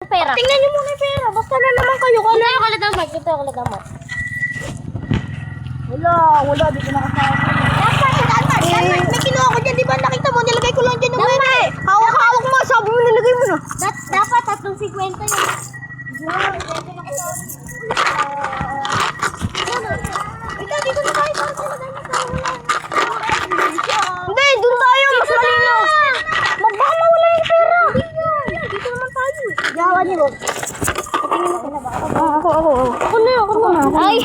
Pera. Tingnan niyo muna yung pera. Basta na naman kayo. Ito yung kaladamat. Ito yung kaladamat. Wala. Di ko nakasama. Dapat, may kinuha ko dyan. Di ba nakita mo? Nilagay ko lang dyan ng pera eh. Hawak-hawak mo. Sabi mo nilagay mo na. Dapat 3.50 yun. Dito na tayo. Hindi, doon tayo. Mas malino. Baka mawala yung pera. Dito naman tayo. Yawan niyo. Ako na. Ay!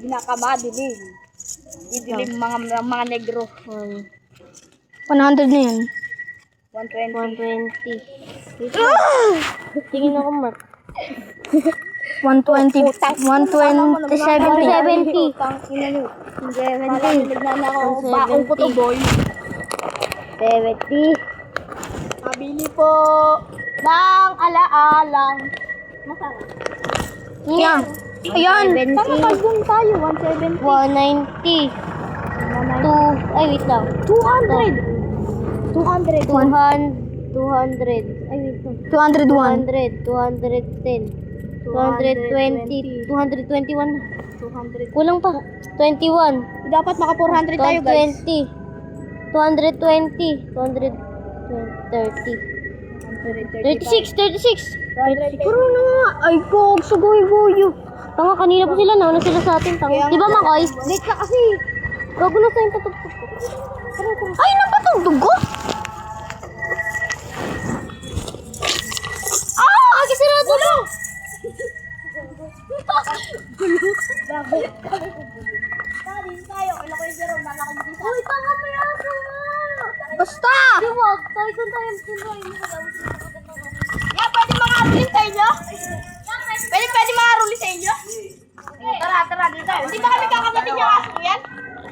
Ginakabadilim. Didilim mga negro. 100 na yan. 120. 120. Tingin ako, Mark. 120. 170. 70. 70. Pabili po ng alaalang masarap. Yan. Ayan. 70. Tama pa dun tayo, 170. 190. Ay, wait lang. 200. 200. 200. Ay, wait lang. 201. 200. 210. 220. 221. 200. Kulang pa. 21. Dapat maka 400 tayo, guys. 220. 220. 230. 36. 36. Pero na nga. Ay, kog, sugoy-goyo. Tanga, kanina pa sila. Nauna sila sa atin. Tanga. Di ba, Makoy? Late ka kasi. Gago na sa'yo patugtog ko. Ay, napatugtog ko? Ah! Kisirado lang! Uy, tanga mo yan! Basta! Di wag. Tayo doon tayo. Yeah, pwede makaruli sa inyo? Pwede makaruli sa inyo? Tara, dito tayo. Hindi ba kami kakamatin yung aso yan?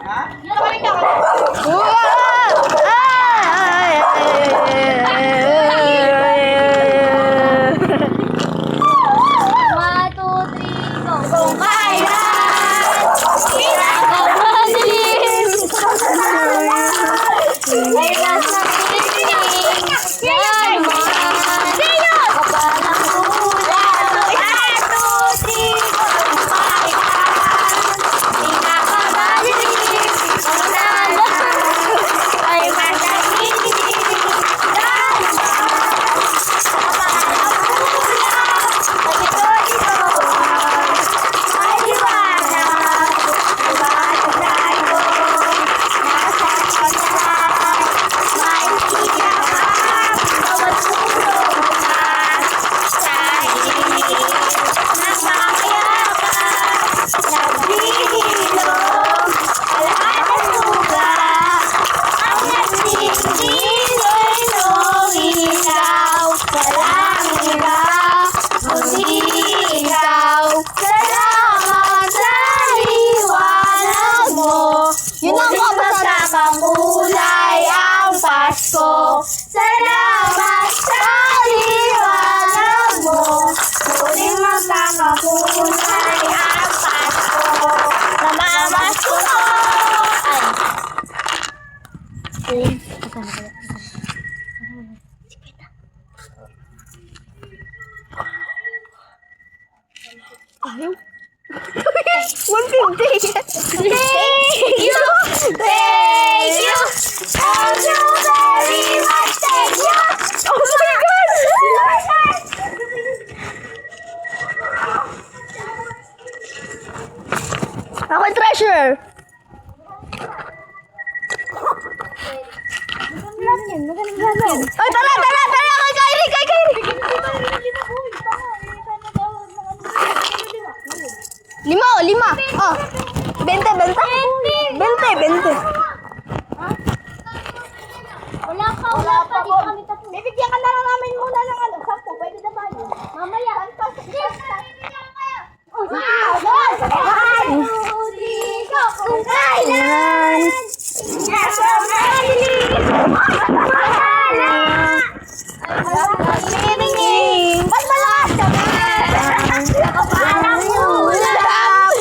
Ha? Hindi ba kami kakamatin? One, two, three, go! Kung kailan! Pinagmamadilim! Hilas na piling! Yan man! Kapalang ulan! One, two, three, go! Kung kailan! Pinagmamadilim! Ay madaling! Yun ang kamasakang kulay ang Pasko. Salamat sa liwanag mo. Muling magkakakulay ang Pasko. Namamas ko. Ayaw. 150. Thank you. Thank you. Thank you very much. Thank you. Oh my God. Ako yung treasure. Ay, tara. Kay Kyrie. Lima. Oh. 20. 20. Wala pa. Di kami tapos. Bibigyan ka na lang namin muna ng 10. Pwede na ba yun? Mamaya. Kung kailan nasa malilim mas malakas ka parang ulap ay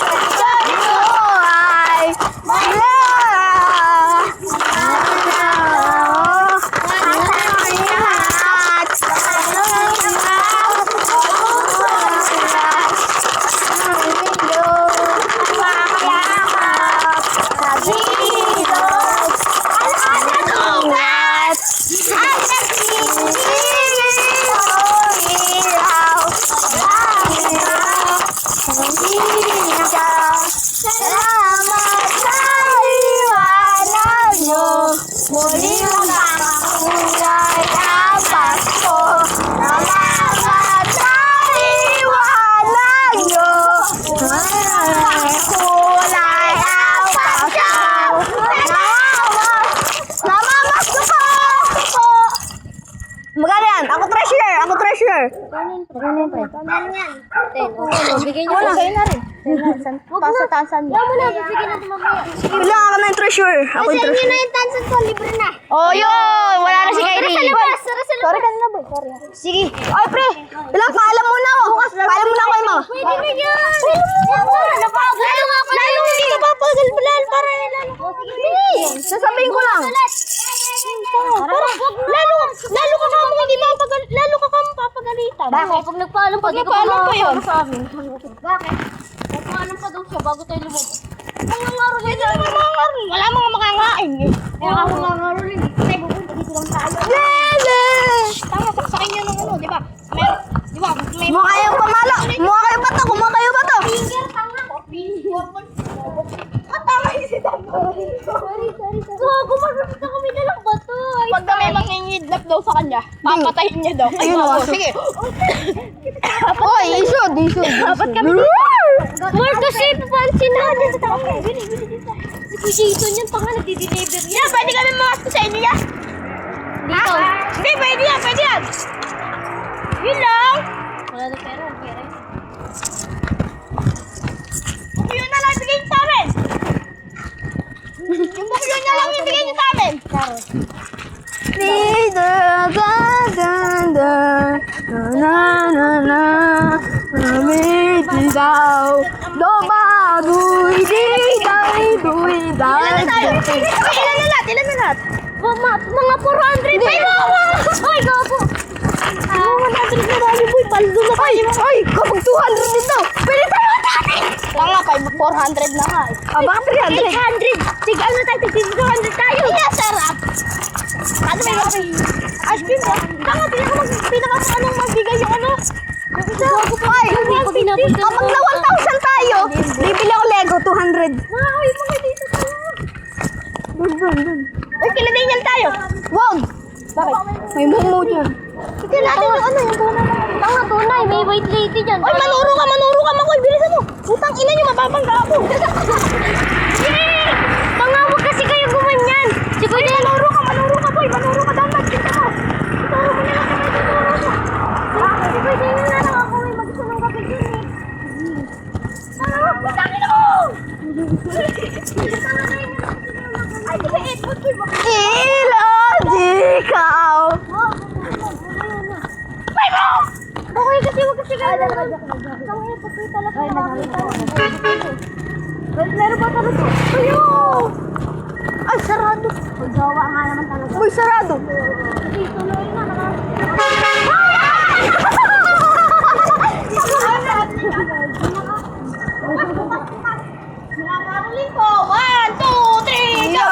treasure. Ano yan? 10. Okay, bigyan niyo. Wala. Okay na rin. Pasa tansan mo. Wala mo na, bibigyan natin mamaya. Wala ka ng treasure. Ako yung Sa inyo treasure. na yung tansan ko, libre na. Oh, yun! Wala na si Kyrie. Tara sa labas, tara sa labas. Sorry kanina, boy. Sorry. Sige. Ay, pre. Ilang paalam muna ako. Paalam muna ako kay mama. Pwede na yan. Napagod. Lalo ako. Lalo hindi ka papagal. Lalo para lalo. Sasabihin ko lang. Lalo ka kamo hindi papagal. Lalo ka kamo papagalitan. Bakit? Pag nagpaalam pa, di ka Nagpaalam pa yun. sa amin. Bakit? Nagpaalam pa daw siya bago tayo lumabas. Mangangaro siya. Wala mga makangain eh. Kaya ako nangangaro rin. Kasi pupunta dito lang tayo. Tama, saksakin niyo ng ano, di ba? Meron, di ba? May Mukha kayong pamalo. Mukha kayo bato. Kumuha kayo bato. Finger, tanga ko. tama yun si Tama. Sorry. Gago, magpapita kami na lang ba to? Pag may mangingidlap daw sa kanya, papatayin niya daw. Ayun, Oo, aso. sige. Oy, isod. Dapat kami More kasi papansin natin. Si Jason yan, tanga, nagdi-deliver Yeah, pwede kami mamasok sa inyo yan. Dito. Hindi, pwede yan, pwede yan. Yun lang. Wala na pera, pera. Bukyo na lang ibigay niyo sa amin. Yung bukyo na lang ibigay niyo sa amin. Ilan na tayo? Ilan na lahat? Ilan na lahat? Mga 400 pa yun! Ay, gago! 100 na tayo, boy. Paldo na tayo. Ay, kapag 200 din daw. Pwede tayo natin. Tanga, 400 na nga eh. Ah, baka 300. 800! Sige, ano tayo? 200 tayo! Kaya sarap. Ano ba yung ice cream ba? Tanga, anong magbigay yung ano? Ay, kapag na 1,000 tayo, bibili ako Lego, 200. Ay, mga dito tayo. Dun. Uy, kila Daniel tayo. Wag! Bakit? May mumu dyan. Hindi natin yung ano, yung tunay. Tanga, tunay. May white lady dyan. Uy, manuro ka, Makoy. Bilisan mo. Utang ina nyo, mababangga ako. Tanga, wag kasi kayo gumanyan. Si Kuya Del. Manuro ka, boy. Manuro ka, dapat. Kita mo. Ituro mo na lang kami. Ituro mo. Si Kuya Del na lang ako. May mag-isa ng kapit yun eh. Utang ina mo. Ay, sige, boy. Ilogikaw! Okay, kasi wag kasi kayo. Tanga, pagkay talaga. Meron ba talaga? Ayun. Ay, sarado. Maggawa nga naman talaga. Uy, sarado. Kasi tuloy na. Nakakarulin ko. 1, 2, 3, go!